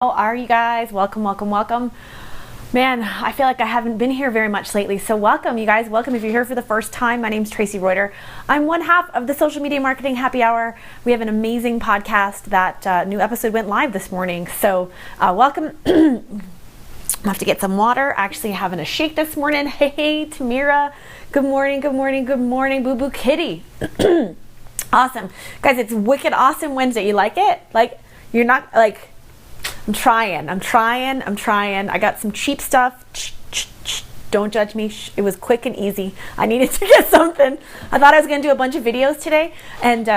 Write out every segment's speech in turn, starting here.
How are you guys? Welcome, welcome, welcome. Man, I feel like I haven't been here very much lately, so welcome, you guys. Welcome if you're here for the first time. My name's Tracy Reuter. I'm one half of the Social Media Marketing Happy Hour. We have an amazing podcast. That new episode went live this morning, so welcome. I have to get some water. Actually having a shake this morning. Hey, Tamira. Good morning, good morning, good morning, Boo Boo Kitty. Awesome. Guys, it's Wicked Awesome Wednesday. You like it? Like, you're not, like, I'm trying. I got some cheap stuff. Don't judge me. It was quick and easy. I needed to get something. I thought I was going to do a bunch of videos today, and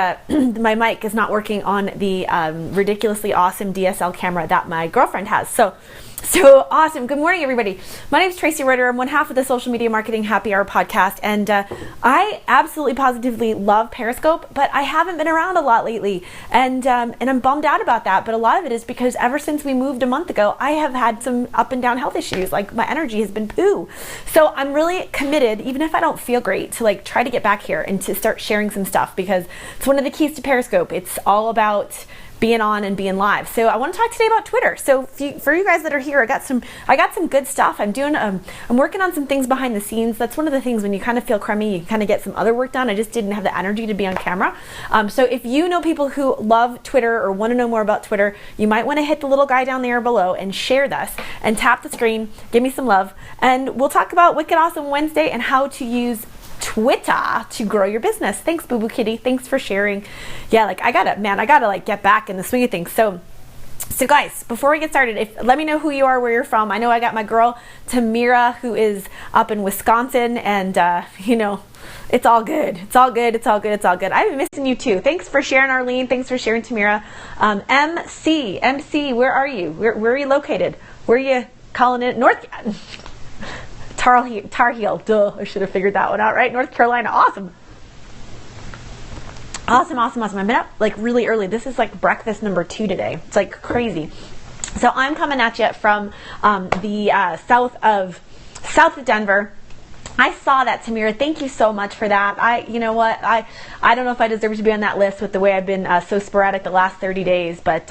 my mic is not working on the ridiculously awesome DSL camera that my girlfriend has. So awesome. Good morning, everybody. My name is Tracy Reuter. I'm one half of the Social Media Marketing Happy Hour podcast, and I absolutely positively love Periscope, but I haven't been around a lot lately, and I'm bummed out about that. But a lot of it is because ever since we moved a month ago, I have had some up and down health issues. Like, my energy has been poo. So I'm really committed, even if I don't feel great, to like try to get back here and to start sharing some stuff, because it's one of the keys to Periscope. It's all about being on and being live. So I want to talk today about Twitter. So for you guys that are here, I got some good stuff. I'm working on some things behind the scenes. That's one of the things when you kind of feel crummy, you kind of get some other work done. I just didn't have the energy to be on camera. So if you know people who love Twitter or want to know more about Twitter, you might want to hit the little guy down there below and share this and tap the screen, give me some love, and we'll talk about Wicked Awesome Wednesday and how to use Twitter to grow your business. Thanks, Boo Boo Kitty. Thanks for sharing. Yeah, like I gotta like get back in the swing of things. So guys, before we get started, let me know who you are, where you're from. I know I got my girl Tamira, who is up in Wisconsin, and it's all good. It's all good. I've been missing you too. Thanks for sharing, Arlene. Thanks for sharing, Tamira. MC, where are you? Where are you located? Where are you calling it? Tar Heel. Duh, I should have figured that one out, right? North Carolina. Awesome. I've been up like really early. This is like breakfast number 2 today. It's like crazy. So I'm coming at you from the south of Denver. I saw that, Tamira. Thank you so much for that. You know what? I don't know if I deserve to be on that list with the way I've been so sporadic the last 30 days. But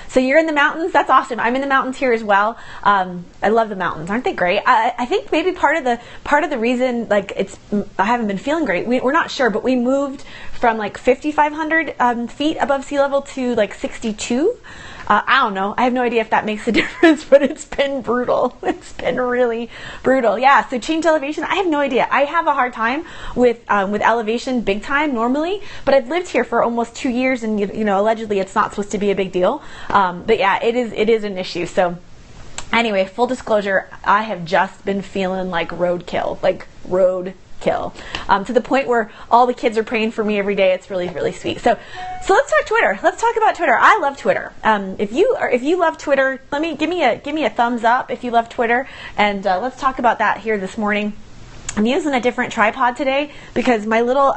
so you're in the mountains. That's awesome. I'm in the mountains here as well. I love the mountains. Aren't they great? I think maybe part of the reason, like, I haven't been feeling great. We're not sure, but we moved from like 5,500 feet above sea level to like 62. I don't know. I have no idea if that makes a difference, but it's been brutal. It's been really brutal. Yeah, so change elevation, I have no idea. I have a hard time with elevation big time normally, but I've lived here for almost 2 years, and allegedly it's not supposed to be a big deal. But yeah, it is an issue. So anyway, full disclosure, I have just been feeling like roadkill, to the point where all the kids are praying for me every day. It's really, really sweet. So let's talk Twitter. Let's talk about Twitter. I love Twitter. If you love Twitter, give me a thumbs up if you love Twitter, and let's talk about that here this morning. I'm using a different tripod today because my little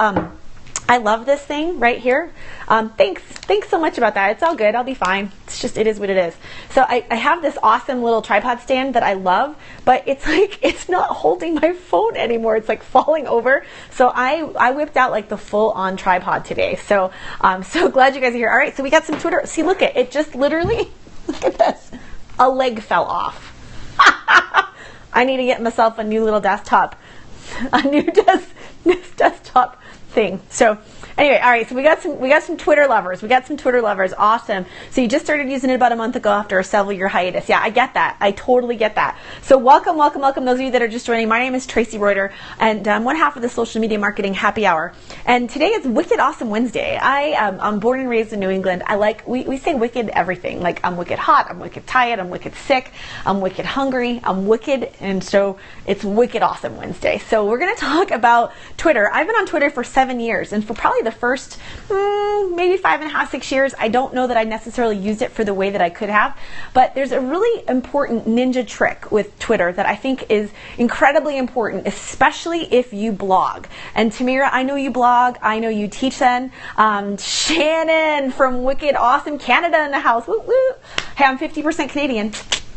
I love this thing right here. Thanks so much about that. It's all good. I'll be fine. It is what it is. So I have this awesome little tripod stand that I love, but it's not holding my phone anymore. It's like falling over. So I whipped out like the full on tripod today. So I'm so glad you guys are here. All right, so we got some Twitter. See, look just literally, look at this. A leg fell off. I need to get myself a new little desktop, desktop thing. So anyway, all right, so we got some Twitter lovers. Awesome. So you just started using it about a month ago after a several year hiatus. Yeah, I get that. I totally get that. So welcome those of you that are just joining. My name is Tracy Reuter, and I'm one half of the Social Media Marketing Happy Hour. And today is Wicked Awesome Wednesday. I'm born and raised in New England. We say wicked everything. Like, I'm wicked hot, I'm wicked tired, I'm wicked sick, I'm wicked hungry, I'm wicked, and so it's Wicked Awesome Wednesday. So we're going to talk about Twitter. I've been on Twitter for 7 years, and for probably the first maybe 5.5, 6 years, I don't know that I necessarily used it for the way that I could have, but there's a really important ninja trick with Twitter that I think is incredibly important, especially if you blog. And Tamira, I know you blog, I know you teach then. Shannon from Wicked Awesome Canada in the house. Woo, woo. Hey, I'm 50% Canadian.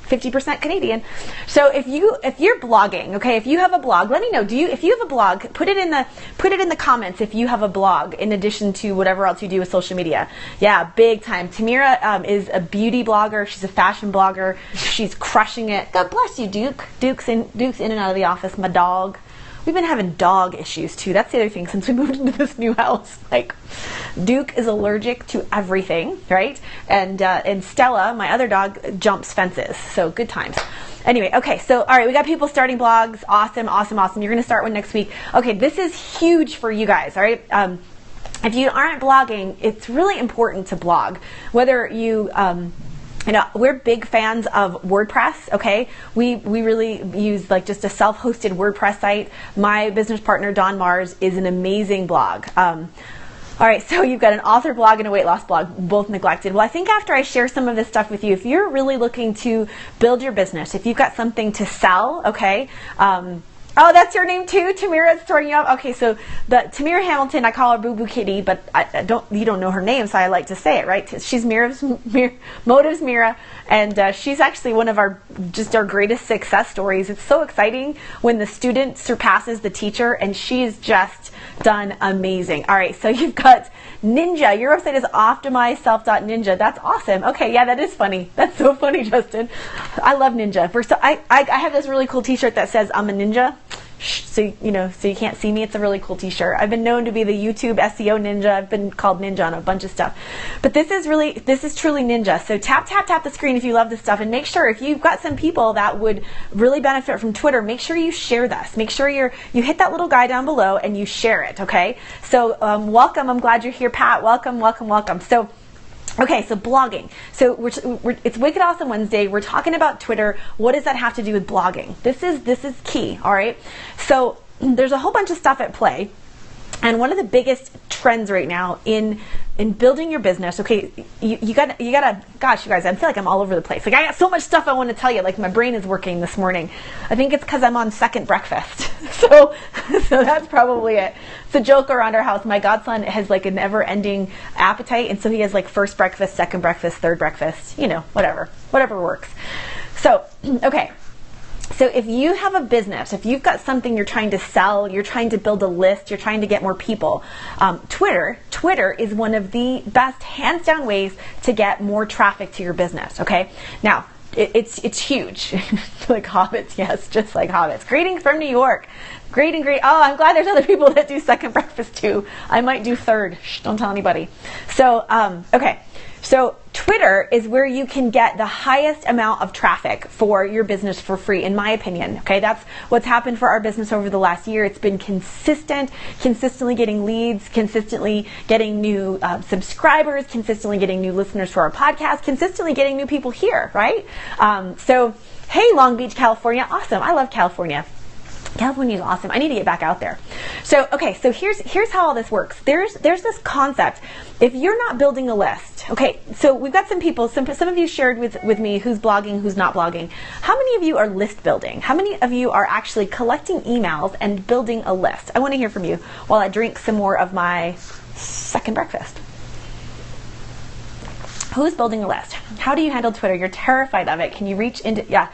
50% Canadian. So if you're blogging, okay, if you have a blog, let me know. If you have a blog, put it in the comments if you have a blog in addition to whatever else you do with social media. Yeah, big time. Tamira is a beauty blogger. She's a fashion blogger. She's crushing it. God bless you, Duke. Duke's in and out of the office. My dog. We've been having dog issues too. That's the other thing since we moved into this new house. Like, Duke is allergic to everything, right? And Stella, my other dog, jumps fences. So good times. Anyway, okay, so all right, we got people starting blogs. Awesome, awesome, awesome. You're gonna start one next week. Okay, this is huge for you guys, all right? If you aren't blogging, it's really important to blog. Whether you we're big fans of WordPress, okay? We really use like just a self-hosted WordPress site. My business partner, Don Mars, is an amazing blog. All right, so you've got an author blog and a weight loss blog, both neglected. Well, I think after I share some of this stuff with you, if you're really looking to build your business, if you've got something to sell, okay, oh, that's your name too? Tamira's starting you up? Okay, so Tamira Hamilton, I call her Boo Boo Kitty, but you don't know her name, so I like to say it, right? She's Motives Mira, and she's actually one of our greatest success stories. It's so exciting when the student surpasses the teacher, and she's just done amazing. All right, so you've got Ninja. Your website is optimizeself.ninja. That's awesome. Okay, yeah, that is funny. That's so funny, Justin. I love Ninja. I have this really cool t-shirt that says I'm a ninja. So you can't see me. It's a really cool t-shirt. I've been known to be the YouTube SEO ninja. I've been called ninja on a bunch of stuff. But this is truly ninja. So tap the screen if you love this stuff, and make sure if you've got some people that would really benefit from Twitter, make sure you share this. Make sure you hit that little guy down below and you share it, okay? So welcome. I'm glad you're here, Pat. Welcome. So okay, so blogging. So it's Wicked Awesome Wednesday. We're talking about Twitter. What does that have to do with blogging? This is key, all right? So there's a whole bunch of stuff at play. And one of the biggest trends right now in building your business, okay, you gotta, gosh, you guys, I feel like I'm all over the place. Like, I got so much stuff I want to tell you. Like, my brain is working this morning. I think it's because I'm on second breakfast. So that's probably it. It's a joke around our house. My godson has like a never-ending appetite, and so he has like first breakfast, second breakfast, third breakfast, whatever works. So, okay. So if you have a business, if you've got something you're trying to sell, you're trying to build a list, you're trying to get more people, Twitter is one of the best, hands down ways to get more traffic to your business, okay? Now, it's huge. Like hobbits, yes, just like hobbits. Greetings from New York. Great. Oh, I'm glad there's other people that do second breakfast too. I might do third. Shh, don't tell anybody. So, okay. So Twitter is where you can get the highest amount of traffic for your business for free, in my opinion. Okay, that's what's happened for our business over the last year. It's been consistently getting leads, consistently getting new subscribers, consistently getting new listeners to our podcast, consistently getting new people here, right? So, hey, Long Beach, California. Awesome. I love California. California is awesome. I need to get back out there. So, okay, so here's how all this works. There's this concept. If you're not building a list, okay, so we've got some people, some of you shared with me who's blogging, who's not blogging. How many of you are list building? How many of you are actually collecting emails and building a list? I want to hear from you while I drink some more of my second breakfast. Who's building a list? How do you handle Twitter? You're terrified of it. Can you reach into, yeah,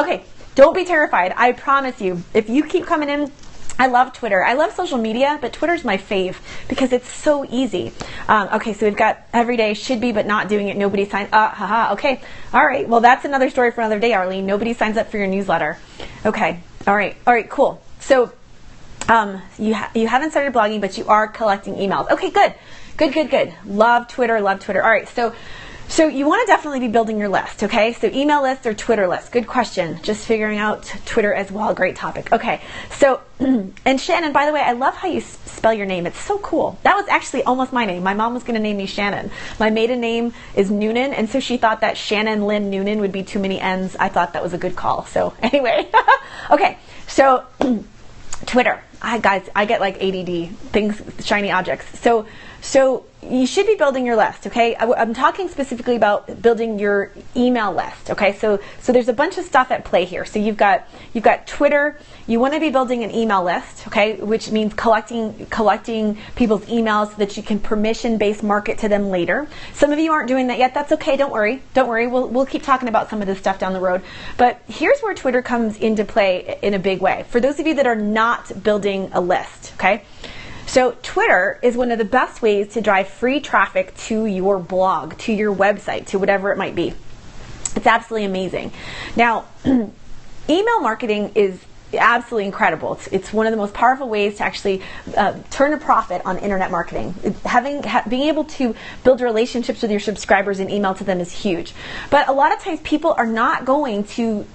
okay. Don't be terrified. I promise you, if you keep coming in, I love Twitter. I love social media, but Twitter's my fave because it's so easy. Okay, so we've got every day should be, but not doing it. Nobody signs up. Okay. All right. Well, that's another story for another day, Arlene. Nobody signs up for your newsletter. Okay. All right. Cool. So you haven't started blogging, but you are collecting emails. Okay, good. Love Twitter. All right. So you want to definitely be building your list, okay? So email list or Twitter list. Good question. Just figuring out Twitter as well. Great topic. Okay. So, and Shannon, by the way, I love how you spell your name. It's so cool. That was actually almost my name. My mom was going to name me Shannon. My maiden name is Noonan, and so she thought that Shannon Lynn Noonan would be too many N's. I thought that was a good call. So anyway, okay. So Twitter. Guys, I get like ADD, things, shiny objects. So So you should be building your list, okay? I'm talking specifically about building your email list, okay? So there's a bunch of stuff at play here. So you've got Twitter. You want to be building an email list, okay? Which means collecting people's emails so that you can permission-based market to them later. Some of you aren't doing that yet. That's okay. Don't worry. Don't worry. We'll keep talking about some of this stuff down the road. But here's where Twitter comes into play in a big way. For those of you that are not building a list, okay? So Twitter is one of the best ways to drive free traffic to your blog, to your website, to whatever it might be. It's absolutely amazing. Now, email marketing is absolutely incredible. It's one of the most powerful ways to actually turn a profit on internet marketing. Being able to build relationships with your subscribers and email to them is huge. But a lot of times people are not going to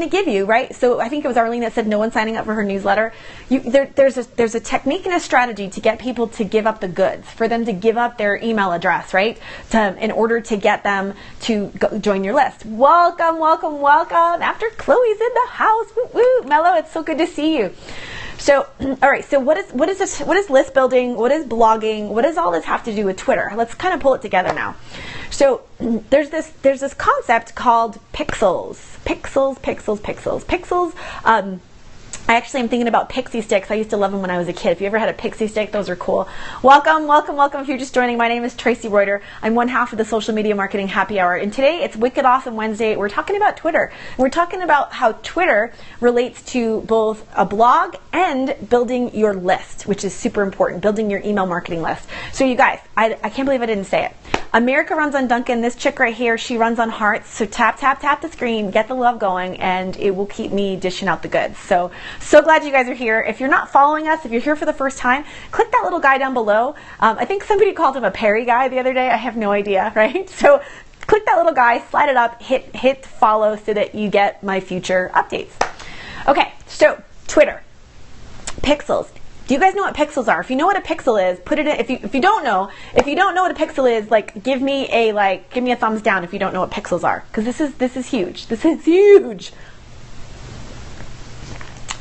give you, right? So I think it was Arlene that said no one's signing up for her newsletter. There's a technique and a strategy to get people to give up the goods, for them to give up their email address, right? In order to get them to join your list. Welcome, welcome, welcome. After Chloe's in the house, woo woo, Mello, it's so good to see you. So, all right. So, what is this? What is list building? What is blogging? What does all this have to do with Twitter? Let's kind of pull it together now. So, there's this concept called pixels. Pixels. I actually am thinking about pixie sticks. I used to love them when I was a kid. If you ever had a pixie stick, those are cool. Welcome, welcome, welcome. If you're just joining, my name is Tracy Reuter. I'm one half of the Social Media Marketing Happy Hour. And today it's Wicked Awesome Wednesday. We're talking about Twitter. We're talking about how Twitter relates to both a blog and building your list, which is super important, building your email marketing list. So you guys, I can't believe I didn't say it. America runs on Duncan. This chick right here, she runs on hearts. So tap, tap, tap the screen, get the love going, and it will keep me dishing out the goods. So glad you guys are here. If you're not following us, if you're here for the first time, click that little guy down below. I think somebody called him a Perry guy the other day. I have no idea, right? So click that little guy, slide it up, hit follow so that you get my future updates. Okay, so Twitter, pixels. Do you guys know what pixels are? If you know what a pixel is, put it in. If you don't know what a pixel is, like give me a thumbs down if you don't know what pixels are, because this is huge. This is huge.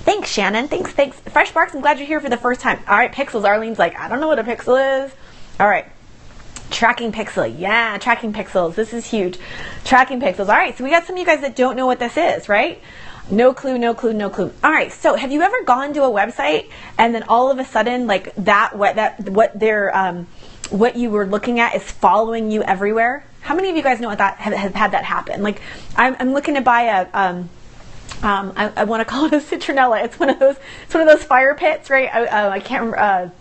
Thanks, Shannon. Thanks. Fresh Sparks, I'm glad you're here for the first time. All right, pixels. Arlene's like, I don't know what a pixel is. All right. Tracking pixel. Yeah, tracking pixels. This is huge. Tracking pixels. All right, so we got some of you guys that don't know what this is, right? No clue. All right, so have you ever gone to a website and then all of a sudden, like what you were looking at is following you everywhere? How many of you guys know what that have had that happen? Like, I'm looking to buy a I want to call it a citronella. It's one of those fire pits, right? I can't remember.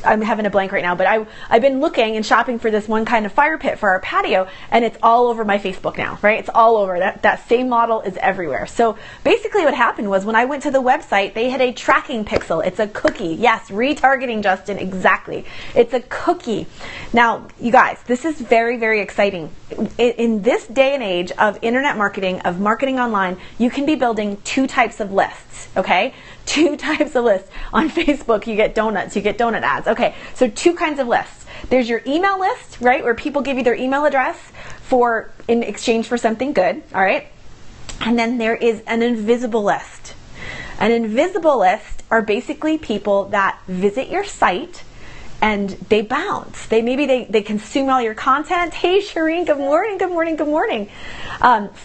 I'm having a blank right now, but I've been looking and shopping for this one kind of fire pit for our patio, and it's all over my Facebook now, right? It's all over. That same model is everywhere. So basically what happened was when I went to the website, they had a tracking pixel. It's a cookie. Yes, retargeting, Justin, exactly. It's a cookie. Now, you guys, this is very, very exciting. In this day and age of internet marketing, of marketing online, you can be building two types of lists, okay? Two types of lists. On Facebook, you get donuts, you get donut ads. Okay, so two kinds of lists. There's your email list, right, where people give you their email address in exchange for something good, all right? And then there is an invisible list. An invisible list are basically people that visit your site and they bounce. They consume all your content. Hey, Shireen, good morning.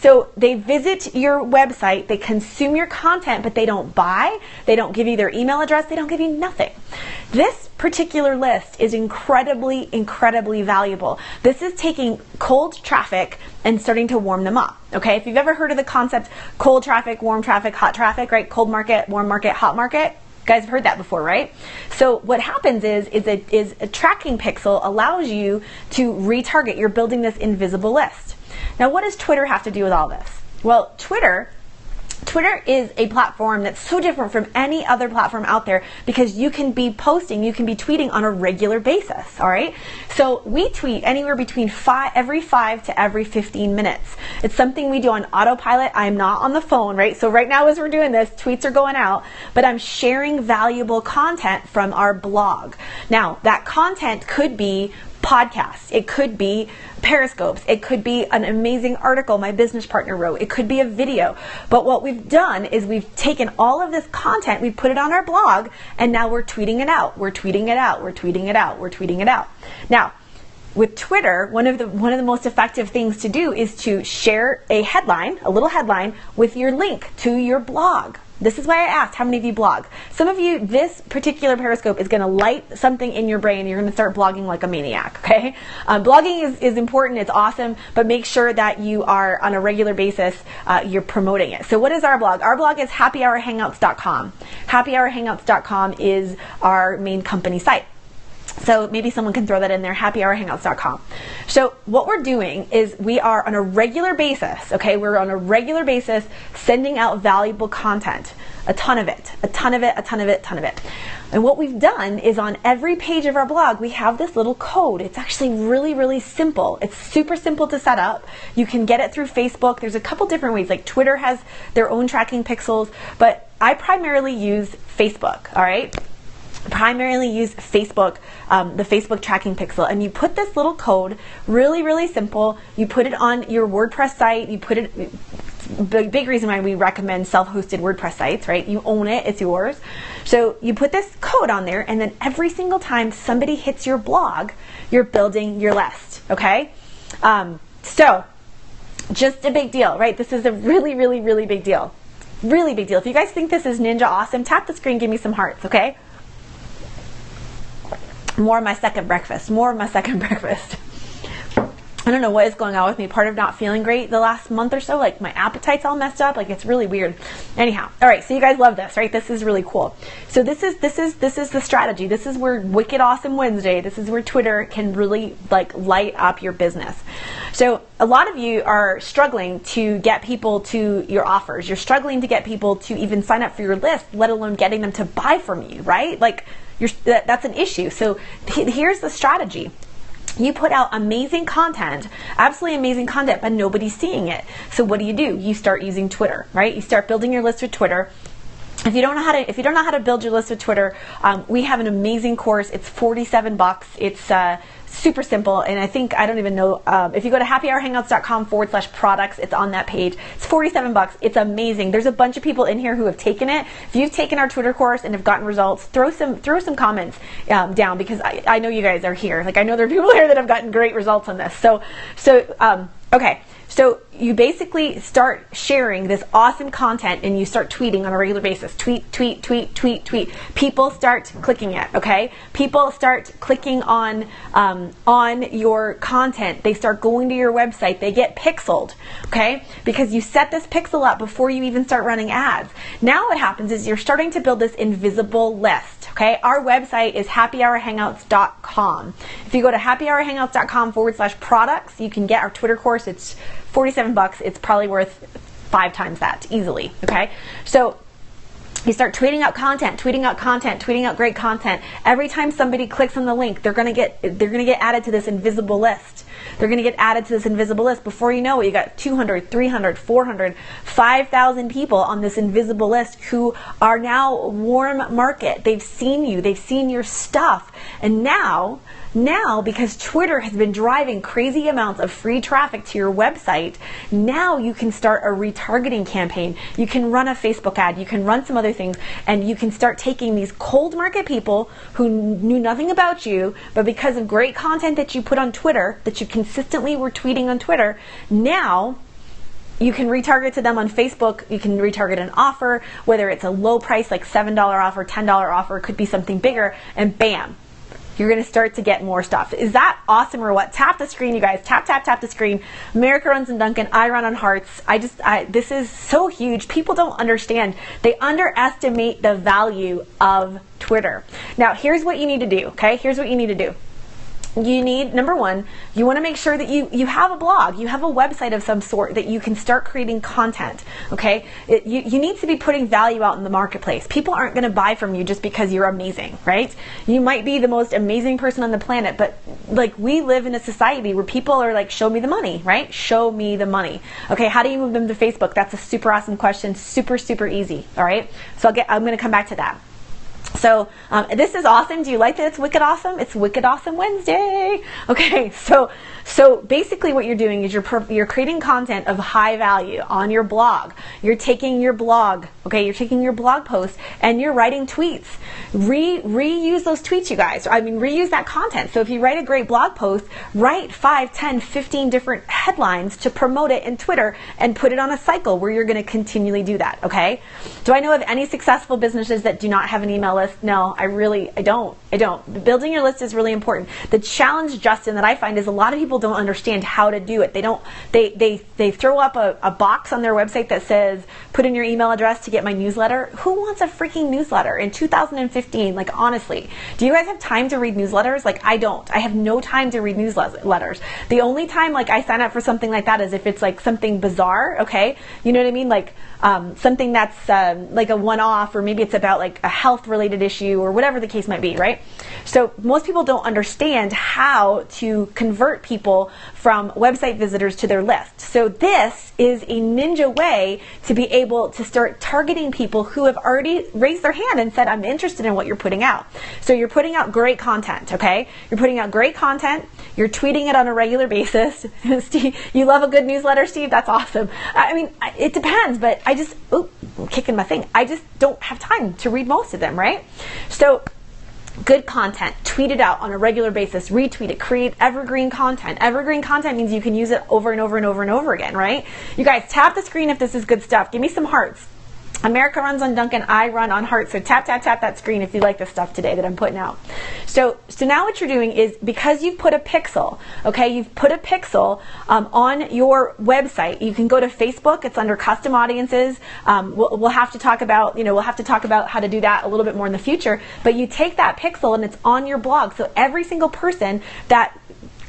So they visit your website, they consume your content, but they don't buy, they don't give you their email address, they don't give you nothing. This particular list is incredibly, incredibly valuable. This is taking cold traffic and starting to warm them up, okay? If you've ever heard of the concept cold traffic, warm traffic, hot traffic, right? Cold market, warm market, hot market. You guys have heard that before, right? So what happens is a tracking pixel allows you to retarget. You're building this invisible list. Now, what does Twitter have to do with all this? Well, Twitter is a platform that's so different from any other platform out there because you can be posting, you can be tweeting on a regular basis, all right? So we tweet anywhere between every 5 to every 15 minutes. It's something we do on autopilot. I'm not on the phone, right? So right now as we're doing this, tweets are going out, but I'm sharing valuable content from our blog. Now, that content could be podcasts. It could be Periscopes. It could be an amazing article my business partner wrote. It could be a video. But what we've done is we've taken all of this content, we put it on our blog, and now we're tweeting it out. We're tweeting it out. We're tweeting it out. We're tweeting it out. Now, with Twitter, one of the most effective things to do is to share a headline, a little headline, with your link to your blog. This is why I asked how many of you blog. Some of you, this particular Periscope is going to light something in your brain. You're going to start blogging like a maniac, okay? Blogging is important. It's awesome, but make sure that you are on a regular basis, you're promoting it. So what is our blog? Our blog is happyhourhangouts.com. Happyhourhangouts.com is our main company site. So maybe someone can throw that in there, happyhourhangouts.com. So what we're doing is we are on a regular basis, okay? We're on a regular basis sending out valuable content, a ton of it. And what we've done is on every page of our blog, we have this little code. It's actually really, really simple. It's super simple to set up. You can get it through Facebook. There's a couple different ways. Like Twitter has their own tracking pixels, but I primarily use Facebook, all right? Primarily use Facebook, the Facebook tracking pixel, and you put this little code, really, really simple. You put it on your WordPress site. You put it, big reason why we recommend self-hosted WordPress sites, right? You own it, it's yours. So you put this code on there, and then every single time somebody hits your blog, you're building your list, okay? So just a big deal, right? This is a really, really, really big deal. Really big deal. If you guys think this is ninja awesome, tap the screen, give me some hearts, okay? More of my second breakfast. I don't know what is going on with me. Part of not feeling great the last month or so, like my appetite's all messed up. Like it's really weird. Anyhow, all right. So you guys love this, right? This is really cool. So this is the strategy. This is where Wicked Awesome Wednesday. This is where Twitter can really like light up your business. So a lot of you are struggling to get people to your offers. You're struggling to get people to even sign up for your list, let alone getting them to buy from you, right? Like that's an issue. So here's the strategy. You put out amazing content, absolutely amazing content, but nobody's seeing it. So what do? You start using Twitter, right? You start building your list with Twitter. If you don't know how to build your list with Twitter, we have an amazing course. It's $47. It's super simple, and I don't even know, if you go to happyhourhangouts.com/products, it's on that page. It's $47. It's amazing. There's a bunch of people in here who have taken it. If you've taken our Twitter course and have gotten results, throw some comments down, because I know you guys are here. Like I know there are people here that have gotten great results on this. Okay. So you basically start sharing this awesome content, and you start tweeting on a regular basis. Tweet. People start clicking it, okay? People start clicking on your content. They start going to your website. They get pixeled, okay? Because you set this pixel up before you even start running ads. Now what happens is you're starting to build this invisible list, okay? Our website is happyhourhangouts.com. If you go to happyhourhangouts.com/products, you can get our Twitter course. It's $47. It's probably worth 5 times that easily, okay? So you start tweeting out great content. Every time somebody clicks on the link, they're gonna get added to this invisible list. Before you know it, you got 200, 300, 400, 5,000 people on this invisible list who are now warm market. They've seen you, they've seen your stuff, and now, because Twitter has been driving crazy amounts of free traffic to your website, now you can start a retargeting campaign. You can run a Facebook ad, you can run some other things, and you can start taking these cold market people who knew nothing about you, but because of great content that you put on Twitter, that you consistently were tweeting on Twitter, now you can retarget to them on Facebook. You can retarget an offer, whether it's a low price like $7 offer, $10 offer, it could be something bigger, and bam, you're going to start to get more stuff. Is that awesome or what? Tap the screen, you guys. Tap the screen. America runs on Duncan. I run on hearts. This is so huge. People don't understand. They underestimate the value of Twitter. Now, here's what you need to do, okay? Here's what you need to do. You need, number one, you want to make sure that you have a blog, you have a website of some sort that you can start creating content, okay? You need to be putting value out in the marketplace. People aren't going to buy from you just because you're amazing, right? You might be the most amazing person on the planet, but like we live in a society where people are like, show me the money, right? Show me the money. Okay, how do you move them to Facebook? That's a super awesome question, super, super easy, all right? So I'm going to come back to that. So this is awesome. Do you like that it's wicked awesome? It's Wicked Awesome Wednesday. Okay, so basically what you're doing is you're creating content of high value on your blog. You're taking your blog, okay, you're taking your blog post and you're writing tweets. Reuse those tweets, you guys. I mean, reuse that content. So if you write a great blog post, write 5, 10, 15 different headlines to promote it in Twitter and put it on a cycle where you're going to continually do that, okay? Do I know of any successful businesses that do not have an email list? No, I don't. Building your list is really important. The challenge, Justin, that I find is a lot of people don't understand how to do it. They throw up a box on their website that says, put in your email address to get my newsletter. Who wants a freaking newsletter in 2015? Like, honestly, do you guys have time to read newsletters? Like, I don't. I have no time to read newsletters. The only time like I sign up for something like that is if it's like something bizarre, okay? You know what I mean? Like something that's like a one-off, or maybe it's about like a health-related issue or whatever the case might be, right? So most people don't understand how to convert people from website visitors to their list. So this is a ninja way to be able to start targeting people who have already raised their hand and said, I'm interested in what you're putting out. So you're putting out great content, okay? You're putting out great content. You're tweeting it on a regular basis. Steve, you love a good newsletter, Steve? That's awesome. I mean, it depends, but I'm kicking my thing. I just don't have time to read most of them, right? So good content, tweet it out on a regular basis, retweet it, create evergreen content. Evergreen content means you can use it over and over and over and over again, right? You guys, tap the screen if this is good stuff. Give me some hearts. America runs on Duncan, I run on hearts. So tap that screen if you like the stuff today that I'm putting out. So now what you're doing is, because you've put a pixel, okay, you've put a pixel on your website. You can go to Facebook. It's under custom audiences. We'll have to talk about, how to do that a little bit more in the future. But you take that pixel and it's on your blog. So every single person that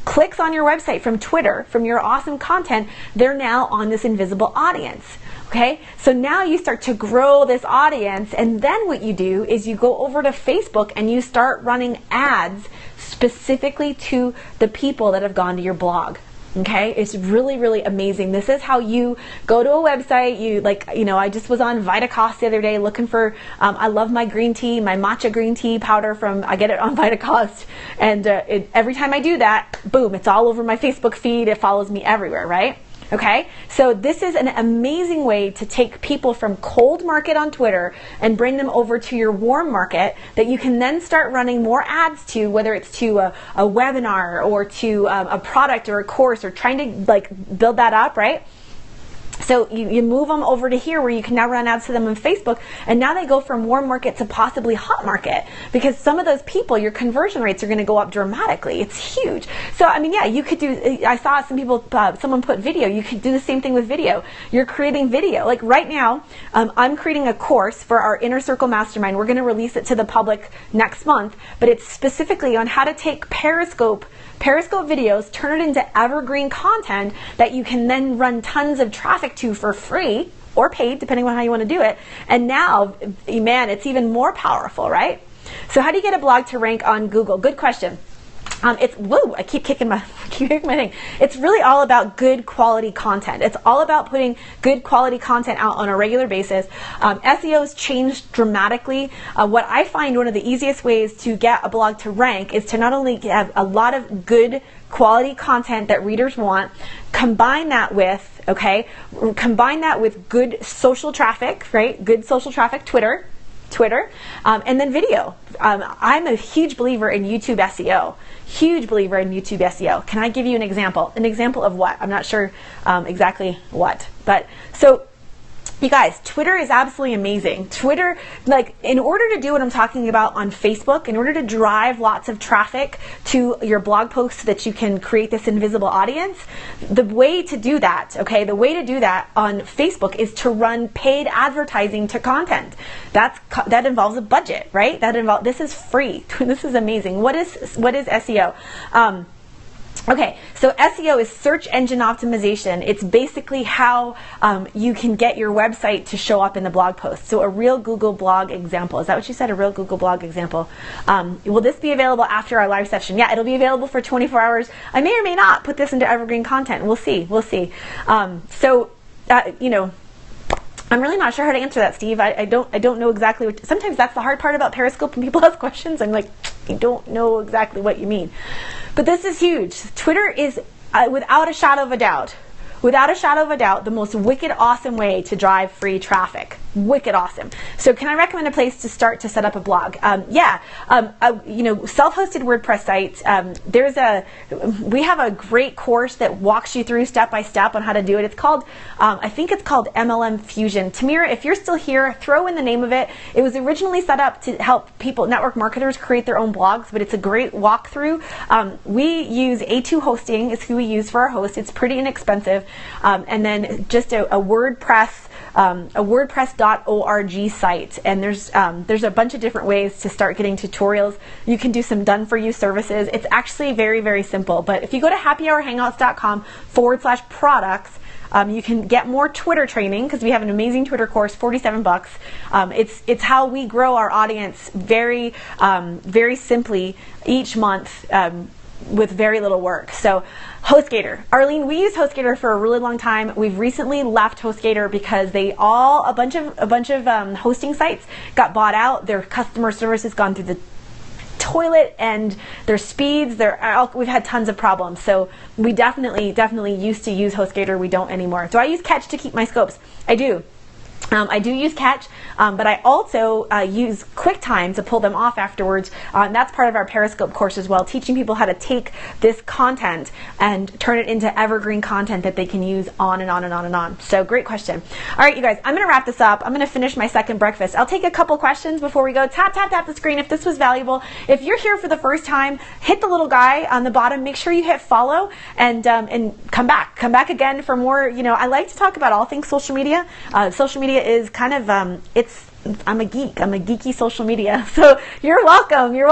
clicks on your website from Twitter, from your awesome content, they're now on this invisible audience. Okay, so now you start to grow this audience, and then what you do is you go over to Facebook and you start running ads specifically to the people that have gone to your blog. Okay, it's really, really amazing. This is how you go to a website. I just was on Vitacost the other day looking for, I love my green tea, my matcha green tea powder I get it on Vitacost. And every time I do that, boom, it's all over my Facebook feed. It follows me everywhere, right? Okay, so this is an amazing way to take people from cold market on Twitter and bring them over to your warm market that you can then start running more ads to, whether it's to a webinar or to a product or a course, or trying to build that up, right? So you move them over to here where you can now run ads to them on Facebook, and now they go from warm market to possibly hot market, because some of those people, your conversion rates are going to go up dramatically. It's huge. So I mean, yeah, you could do, I saw someone put video. You could do the same thing with video. You're creating video. Like right now, I'm creating a course for our Inner Circle Mastermind. We're going to release it to the public next month, but it's specifically on how to take Periscope videos, turn it into evergreen content that you can then run tons of traffic to for free or paid, depending on how you want to do it. And now, man, it's even more powerful, right? So how do you get a blog to rank on Google? Good question. I keep kicking my thing. It's really all about good quality content. It's all about putting good quality content out on a regular basis. SEO has changed dramatically. What I find one of the easiest ways to get a blog to rank is to not only have a lot of good quality content that readers want, combine that with good social traffic, right? Good social traffic, Twitter, and then video. I'm a huge believer in YouTube SEO. Huge believer in YouTube SEO. Can I give you an example? An example of what? I'm not sure exactly what. But so, you guys, Twitter is absolutely amazing. Twitter, in order to do what I'm talking about on Facebook, in order to drive lots of traffic to your blog posts so that you can create this invisible audience, the way to do that on Facebook is to run paid advertising to content. That involves a budget, right? This is free. This is amazing. What is SEO? Okay, so SEO is search engine optimization. It's basically how you can get your website to show up in the blog post. So a real Google blog example. Is that what you said? A real Google blog example. Will this be available after our live session? Yeah, it'll be available for 24 hours. I may or may not put this into evergreen content. We'll see. I'm really not sure how to answer that, Steve. I don't know exactly what. Sometimes that's the hard part about Periscope when people ask questions. I'm like, I don't know exactly what you mean. But this is huge. Twitter is, without a shadow of a doubt, the most wicked awesome way to drive free traffic. Wicked awesome. So can I recommend a place to start to set up a blog? Self-hosted WordPress sites. We have a great course that walks you through step by step on how to do it. It's called, I think it's called MLM Fusion. Tamira, if you're still here, throw in the name of it. It was originally set up to help people, network marketers, create their own blogs, but it's a great walkthrough. We use A2 Hosting is who we use for our host. It's pretty inexpensive. And then just a WordPress, a WordPress.org site, and there's a bunch of different ways to start getting tutorials. You can do some done-for-you services. It's actually very, very simple. But if you go to happyhourhangouts.com/products, you can get more Twitter training because we have an amazing Twitter course, $47. It's how we grow our audience very, very simply each month. With very little work. So HostGator. Arlene, we used HostGator for a really long time. We've recently left HostGator because a bunch of hosting sites got bought out. Their customer service has gone through the toilet, and their speeds, we've had tons of problems. So we definitely used to use HostGator. We don't anymore. Do I use Catch to keep my scopes? I do. I do use Catch, but I also use QuickTime to pull them off afterwards. And that's part of our Periscope course as well, teaching people how to take this content and turn it into evergreen content that they can use on and on and on and on. So great question. All right, you guys, I'm going to wrap this up. I'm going to finish my second breakfast. I'll take a couple questions before we go. Tap the screen if this was valuable. If you're here for the first time, hit the little guy on the bottom. Make sure you hit follow and come back. Come back again for more. I like to talk about all things social media. Social media is kind of I'm a geek. I'm a geeky social media. So you're welcome, you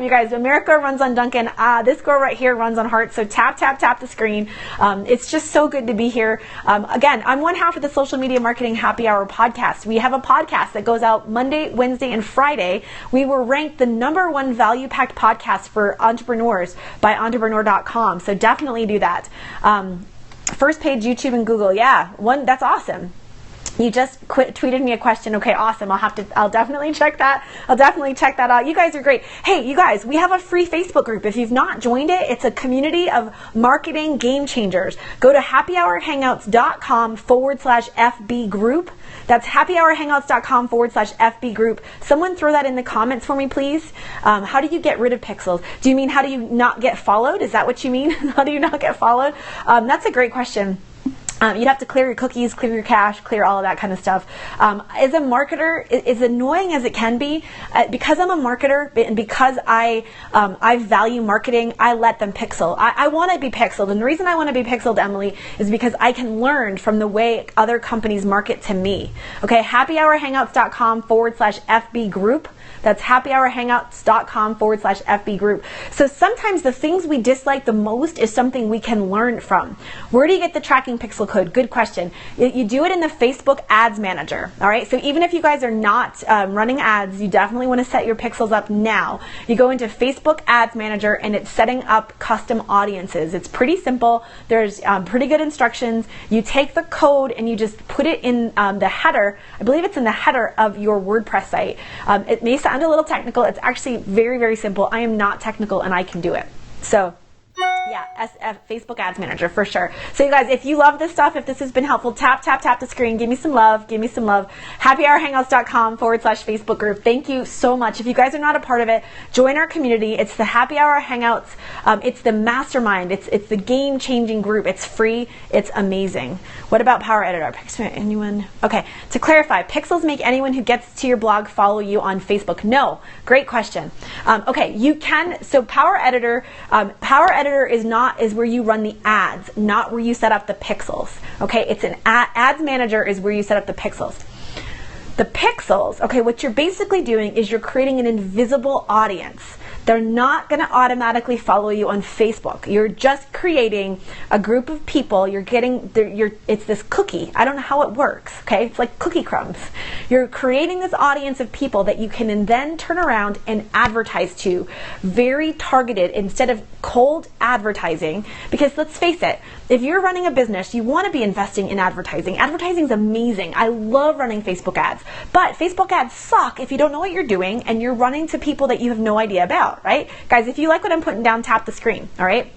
guys. America runs on Duncan. This girl right here runs on Heart. So tap the screen. It's just so good to be here. Again, I'm one half of the Social Media Marketing Happy Hour podcast. We have a podcast that goes out Monday, Wednesday, and Friday. We were ranked the #1 value-packed podcast for entrepreneurs by entrepreneur.com. So definitely do that. First page, YouTube and Google. Yeah, that's awesome. You just tweeted me a question. Okay, awesome. I'll definitely check that. I'll definitely check that out. You guys are great. Hey, you guys, we have a free Facebook group. If you've not joined it, it's a community of marketing game changers. Go to happyhourhangouts.com/FB group. That's happyhourhangouts.com/FB group. Someone throw that in the comments for me, please. How do you get rid of pixels? Do you mean how do you not get followed? Is that what you mean? How do you not get followed? That's a great question. You'd have to clear your cookies, clear your cache, clear all of that kind of stuff. As a marketer, as annoying as it can be, because I'm a marketer and because I value marketing, I let them pixel. I want to be pixeled, and the reason I want to be pixeled, Emily, is because I can learn from the way other companies market to me. Okay, happyhourhangouts.com/FB group. That's happyhourhangouts.com/FB group. So sometimes the things we dislike the most is something we can learn from. Where do you get the tracking pixel code? Good question. You do it in the Facebook Ads Manager. All right. So even if you guys are not running ads, you definitely want to set your pixels up now. You go into Facebook Ads Manager and it's setting up custom audiences. It's pretty simple. There's pretty good instructions. You take the code and you just put it in the header. I believe it's in the header of your WordPress site. It may sound a little technical. It's actually very, very simple. I am not technical and I can do it. So yeah, Facebook Ads Manager for sure. So you guys, if you love this stuff, if this has been helpful, tap the screen. Give me some love. happyhourhangouts.com/Facebook group. Thank you so much. If you guys are not a part of it, join our community. It's the Happy Hour Hangouts. It's the mastermind. It's the game-changing group. It's free. It's amazing. What about Power Editor? Anyone? Okay. To clarify, pixels make anyone who gets to your blog follow you on Facebook. No. Great question. Okay, you can. So Power Editor is where you run the ads, not where you set up the pixels. Okay, it's an ads manager is where you set up the pixels. The pixels, okay, what you're basically doing is you're creating an invisible audience. They're not going to automatically follow you on Facebook. You're just creating a group of people. It's this cookie. I don't know how it works. Okay, it's like cookie crumbs. You're creating this audience of people that you can then turn around and advertise to, very targeted. Instead of cold advertising, because let's face it, if you're running a business, you want to be investing in advertising. Advertising is amazing. I love running Facebook ads, but Facebook ads suck if you don't know what you're doing and you're running to people that you have no idea about, right? Guys, if you like what I'm putting down, tap the screen, all right?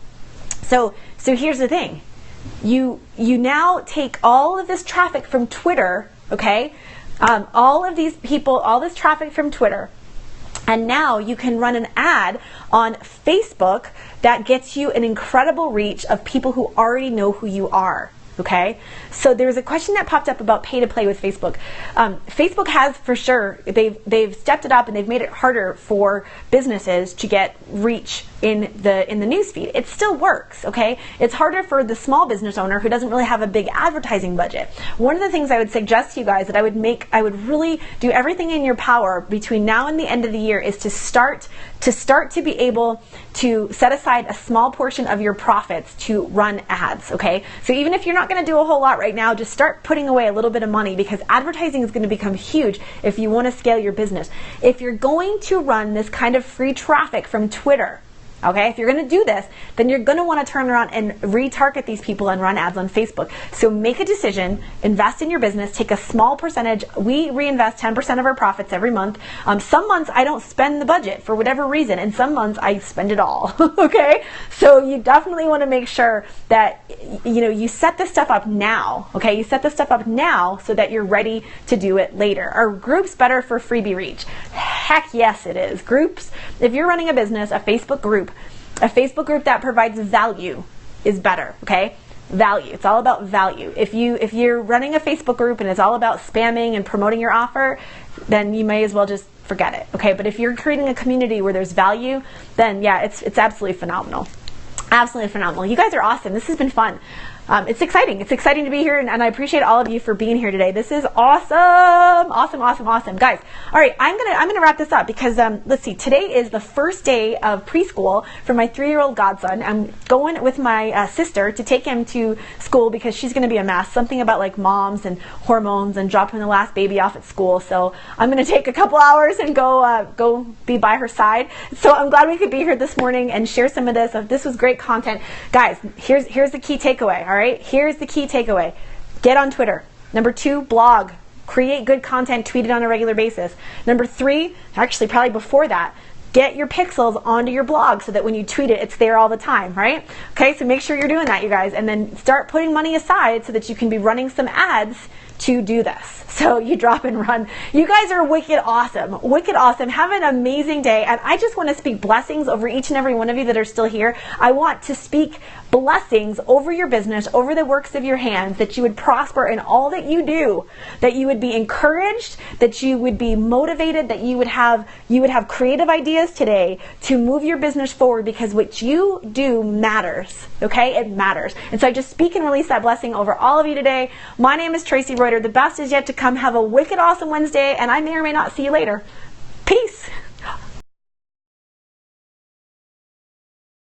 So here's the thing. You now take all of this traffic from Twitter, okay? All of these people, all this traffic from Twitter, and now you can run an ad on Facebook that gets you an incredible reach of people who already know who you are. Okay, so there's a question that popped up about pay to play with Facebook. Facebook has, for sure, they've stepped it up and they've made it harder for businesses to get reach in the newsfeed. It still works, okay? It's harder for the small business owner who doesn't really have a big advertising budget. One of the things I would suggest to you guys that I would really do everything in your power between now and the end of the year is to start to be able to set aside a small portion of your profits to run ads, okay? So even if you're not going to do a whole lot right now, just start putting away a little bit of money, because advertising is going to become huge if you want to scale your business. If you're going to run this kind of free traffic from Twitter, okay, if you're going to do this, then you're going to want to turn around and retarget these people and run ads on Facebook. So make a decision, invest in your business, take a small percentage. We reinvest 10% of our profits every month. Some months I don't spend the budget for whatever reason, and some months I spend it all, okay? So you definitely want to make sure that you set this stuff up now, okay? You set this stuff up now so that you're ready to do it later. Are groups better for freebie reach? Heck yes, it is. Groups, if you're running a business, a Facebook group that provides value is better, okay? Value. It's all about value. If you're running a Facebook group and it's all about spamming and promoting your offer, then you may as well just forget it, okay? But if you're creating a community where there's value, then yeah, it's absolutely phenomenal. Absolutely phenomenal. You guys are awesome. This has been fun. It's exciting. It's exciting to be here, and I appreciate all of you for being here today. This is awesome, awesome, awesome, awesome, guys. All right, I'm gonna wrap this up because let's see. Today is the first day of preschool for my 3-year-old godson. I'm going with my sister to take him to school because she's gonna be a mess. Something about like moms and hormones and dropping the last baby off at school. So I'm gonna take a couple hours and go be by her side. So I'm glad we could be here this morning and share some of this. This was great content, guys. Here's the key takeaway. All right, here's the key takeaway. Get on Twitter. Number 2, blog. Create good content, tweet it on a regular basis. Number 3, actually probably before that, get your pixels onto your blog so that when you tweet it, it's there all the time, right? Okay, so make sure you're doing that, you guys, and then start putting money aside so that you can be running some ads to do this. So you drop and run. You guys are wicked awesome. Wicked awesome. Have an amazing day. And I just want to speak blessings over each and every one of you that are still here. I want to speak blessings over your business, over the works of your hands, that you would prosper in all that you do, that you would be encouraged, that you would be motivated, that you would have creative ideas today to move your business forward, because what you do matters. Okay? It matters. And so I just speak and release that blessing over all of you today. My name is Tracy Reuter. The best is yet to come. Have a wicked awesome Wednesday, and I may or may not see you later. Peace.